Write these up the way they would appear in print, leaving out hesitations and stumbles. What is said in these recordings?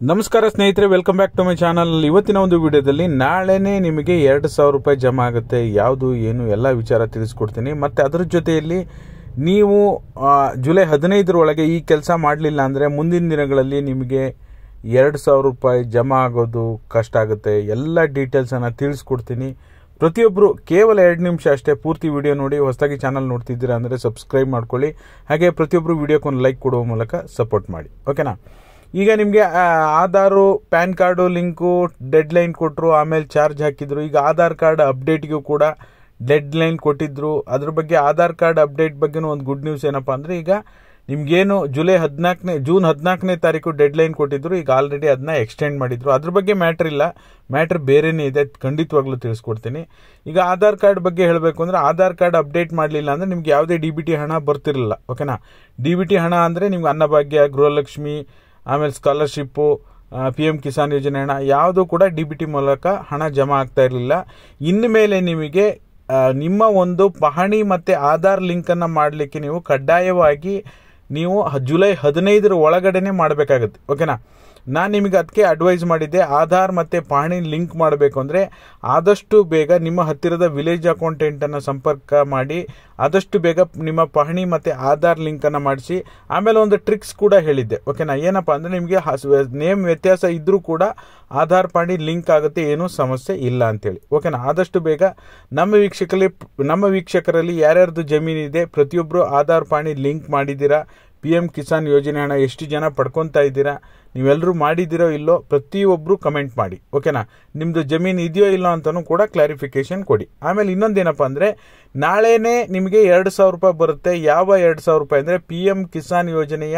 ನಮಸ್ಕಾರ ಸ್ನೇಹಿತರೆ, welcome back to my channel. ಇವತ್ತಿನ ಒಂದು ವಿಡಿಯೋದಲ್ಲಿ ನಾಳೆನೇ ನಿಮಗೆ 2,000 ರೂಪಾಯಿ ಜಮಾ ಆಗುತ್ತೆ. ಯಾವುದು ಏನು ಎಲ್ಲ ವಿಚಾರ ತಿಳಿಸ್ಕೊಡ್ತೀನಿ. ಮತ್ತು ಅದರ ಜೊತೆಯಲ್ಲಿ ನೀವು ಜುಲೈ 15 ಒಳಗೆ ಈ ಕೆಲಸ ಮಾಡಲಿಲ್ಲ ಅಂದರೆ ಮುಂದಿನ ದಿನಗಳಲ್ಲಿ ನಿಮಗೆ 2,000 ರೂಪಾಯಿ ಜಮಾ ಆಗೋದು ಕಷ್ಟ ಆಗುತ್ತೆ. ಎಲ್ಲ ಡೀಟೇಲ್ಸನ್ನು ತಿಳಿಸ್ಕೊಡ್ತೀನಿ. ಪ್ರತಿಯೊಬ್ಬರು ಕೇವಲ 2 ನಿಮಿಷ ಅಷ್ಟೇ ಪೂರ್ತಿ ವಿಡಿಯೋ ನೋಡಿ. ಹೊಸದಾಗಿ ಚಾನಲ್ ನೋಡ್ತಿದ್ದೀರಾ ಅಂದರೆ ಸಬ್ಸ್ಕ್ರೈಬ್ ಮಾಡ್ಕೊಳ್ಳಿ. ಹಾಗೆ ಪ್ರತಿಯೊಬ್ಬರು ವಿಡಿಯೋಕ್ಕೊಂದು ಲೈಕ್ ಕೊಡುವ ಮೂಲಕ ಸಪೋರ್ಟ್ ಮಾಡಿ, ಓಕೆನಾ. ಈಗ ನಿಮಗೆ Aadhaar PAN card link dead line ಕೊಟ್ಟರು, ಆಮೇಲೆ ಚಾರ್ಜ್ ಹಾಕಿದ್ರು. ಈಗ ಆಧಾರ್ ಕಾರ್ಡ್ ಅಪ್ಡೇಟ್ಗೂ ಕೂಡ ಡೆಡ್ ಲೈನ್ ಕೊಟ್ಟಿದ್ರು. ಅದ್ರ ಬಗ್ಗೆ ಆಧಾರ್ ಕಾರ್ಡ್ ಅಪ್ಡೇಟ್ ಬಗ್ಗೆನೂ ಒಂದು ಗುಡ್ ನ್ಯೂಸ್ ಏನಪ್ಪ ಅಂದರೆ, ಈಗ ನಿಮಗೇನು ಜೂನ್ 14ನೇ ತಾರೀಕು ಡೆಡ್ ಲೈನ್ ಕೊಟ್ಟಿದ್ರು, ಈಗ ಆಲ್ರೆಡಿ ಅದನ್ನ ಎಕ್ಸ್ಟೆಂಡ್ ಮಾಡಿದ್ರು. ಅದ್ರ ಬಗ್ಗೆ ಮ್ಯಾಟ್ರ್ ಇಲ್ಲ, ಮ್ಯಾಟ್ರ್ ಬೇರೆನೇ ಇದೆ, ಖಂಡಿತವಾಗ್ಲೂ ತಿಳಿಸ್ಕೊಡ್ತೀನಿ. ಈಗ ಆಧಾರ್ ಕಾರ್ಡ್ ಬಗ್ಗೆ ಹೇಳಬೇಕು ಅಂದರೆ, ಆಧಾರ್ ಕಾರ್ಡ್ ಅಪ್ಡೇಟ್ ಮಾಡಲಿಲ್ಲ ಅಂದರೆ ನಿಮ್ಗೆ ಯಾವುದೇ DBT ಹಣ ಬರ್ತಿರಲಿಲ್ಲ, ಓಕೆನಾ. DBT ಹಣ ಅಂದರೆ ನಿಮ್ಗೆ ಅನ್ನಭಾಗ್ಯ, ಗೃಹಲಕ್ಷ್ಮಿ, ಆಮೇಲೆ ಸ್ಕಾಲರ್ಶಿಪ್ಪು, PM ಕಿಸಾನ್ ಯೋಜನೆ ಹಣ ಯಾವುದು ಕೂಡ DBT ಮೂಲಕ ಹಣ ಜಮಾ ಆಗ್ತಾ ಇರಲಿಲ್ಲ. ಇನ್ಮೇಲೆ ನಿಮಗೆ ನಿಮ್ಮ ಒಂದು ಪಹಣಿ ಮತ್ತು ಆಧಾರ್ ಲಿಂಕನ್ನು ಮಾಡಲಿಕ್ಕೆ ನೀವು ಕಡ್ಡಾಯವಾಗಿ ನೀವು ಜುಲೈ 15 ಒಳಗಡೆನೆ ಮಾಡಬೇಕಾಗುತ್ತೆ, ಓಕೆನಾ. ನಾನು ನಿಮಗೆ ಅದಕ್ಕೆ ಅಡ್ವೈಸ್ ಮಾಡಿದ್ದೆ, ಆಧಾರ್ ಮತ್ತು ಪಹಣಿ ಲಿಂಕ್ ಮಾಡಬೇಕು ಅಂದರೆ ಆದಷ್ಟು ಬೇಗ ನಿಮ್ಮ ಹತ್ತಿರದ ವಿಲೇಜ್ ಅಕೌಂಟೆಂಟನ್ನು ಸಂಪರ್ಕ ಮಾಡಿ ಆದಷ್ಟು ಬೇಗ ನಿಮ್ಮ ಪಹಣಿ ಮತ್ತು ಆಧಾರ್ ಲಿಂಕನ್ನು ಮಾಡಿಸಿ. ಆಮೇಲೆ ಒಂದು ಟ್ರಿಕ್ಸ್ ಕೂಡ ಹೇಳಿದ್ದೆ, ಓಕೆನಾ. ಏನಪ್ಪ ಅಂದರೆ ನಿಮಗೆ ನೇಮ್ ವ್ಯತ್ಯಾಸ ಇದ್ದರೂ ಕೂಡ ಆಧಾರ್ ಪಹಣಿ ಲಿಂಕ್ ಆಗುತ್ತೆ, ಏನೂ ಸಮಸ್ಯೆ ಇಲ್ಲ ಅಂತೇಳಿ, ಓಕೆನಾ. ಆದಷ್ಟು ಬೇಗ ನಮ್ಮ ವೀಕ್ಷಕರಲ್ಲಿ ಯಾರ್ಯಾರ್ದು ಜಮೀನಿದೆ ಪ್ರತಿಯೊಬ್ಬರು ಆಧಾರ್ ಪಹಣಿ ಲಿಂಕ್ ಮಾಡಿದ್ದೀರಾ, PM ಕಿಸಾನ್ ಯೋಜನೆ ಹಣ ಎಷ್ಟು ಜನ ಪಡ್ಕೊತಾ ಇದ್ದೀರಾ, ನೀವೆಲ್ಲರೂ ಮಾಡಿದ್ದೀರೋ ಇಲ್ಲೋ ಪ್ರತಿಯೊಬ್ಬರು ಕಮೆಂಟ್ ಮಾಡಿ, ಓಕೆನಾ. ನಿಮ್ಮದು ಜಮೀನು ಇದೆಯೋ ಇಲ್ಲೋ ಅಂತಲೂ ಕೂಡ ಕ್ಲಾರಿಫಿಕೇಶನ್ ಕೊಡಿ. ಆಮೇಲೆ ಇನ್ನೊಂದೇನಪ್ಪ ಅಂದರೆ, ನಾಳೆನೇ ನಿಮಗೆ 2,000 ರೂಪಾಯಿ ಬರುತ್ತೆ. ಯಾವ 2,000 ರೂಪಾಯಿ ಅಂದರೆ PM ಕಿಸಾನ್ ಯೋಜನೆಯ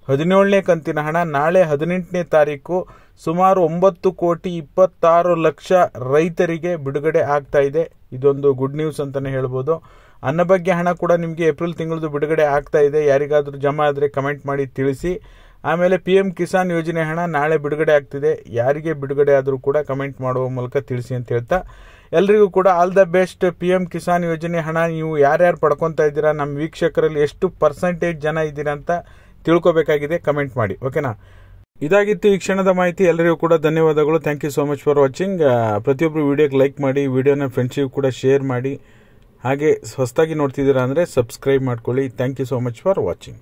17ನೇ ಕಂತಿನ ಹಣ ನಾಳೆ 18ನೇ ತಾರೀಕು ಸುಮಾರು 9,26,00,000 ರೈತರಿಗೆ ಬಿಡುಗಡೆ ಆಗ್ತಾ ಇದೆ. ಇದೊಂದು ಗುಡ್ ನ್ಯೂಸ್ ಅಂತಲೇ ಹೇಳ್ಬೋದು. ಅನ್ನಭಾಗ್ಯ ಹಣ ಕೂಡ ನಿಮಗೆ ಏಪ್ರಿಲ್ ತಿಂಗಳದು ಬಿಡುಗಡೆ ಆಗ್ತಾ ಇದೆ. ಯಾರಿಗಾದರೂ ಜಮಾ ಆದರೆ ಕಮೆಂಟ್ ಮಾಡಿ ತಿಳಿಸಿ. ಆಮೇಲೆ PM ಕಿಸಾನ್ ಯೋಜನೆ ಹಣ ನಾಳೆ ಬಿಡುಗಡೆ ಆಗ್ತಿದೆ. ಯಾರಿಗೆ ಬಿಡುಗಡೆ ಆದರೂ ಕೂಡ ಕಮೆಂಟ್ ಮಾಡುವ ಮೂಲಕ ತಿಳಿಸಿ ಅಂತ ಹೇಳ್ತಾ, ಎಲ್ರಿಗೂ ಕೂಡ all the best. PM Kisan ಯೋಜನೆ ಹಣ ನೀವು ಯಾರ್ಯಾರು ಪಡ್ಕೊತಾ ಇದ್ದೀರಾ, ನಮ್ಮ ವೀಕ್ಷಕರಲ್ಲಿ ಎಷ್ಟು ಪರ್ಸೆಂಟೇಜ್ ಜನ ಇದ್ದೀರಾ ಅಂತ ತಿಳ್ಕೊಬೇಕಾಗಿದೆ, ಕಮೆಂಟ್ ಮಾಡಿ, ಓಕೆನಾ. ಇದಾಗಿತ್ತು ಈ ಕ್ಷಣದ ಮಾಹಿತಿ. ಎಲ್ಲರಿಗೂ ಕೂಡ ಧನ್ಯವಾದಗಳು. Thank you so much for watching. ಪ್ರತಿಯೊಬ್ಬರು ವಿಡಿಯೋಗೆ ಲೈಕ್ ಮಾಡಿ, ವಿಡಿಯೋನ ಫ್ರೆಂಡ್ಸಿಗೂ ಕೂಡ ಶೇರ್ ಮಾಡಿ. ಹಾಗೆ ಹೊಸದಾಗಿ ನೋಡ್ತಿದ್ದೀರಾ ಅಂದರೆ ಸಬ್ಸ್ಕ್ರೈಬ್ ಮಾಡ್ಕೊಳ್ಳಿ. Thank you so much for watching.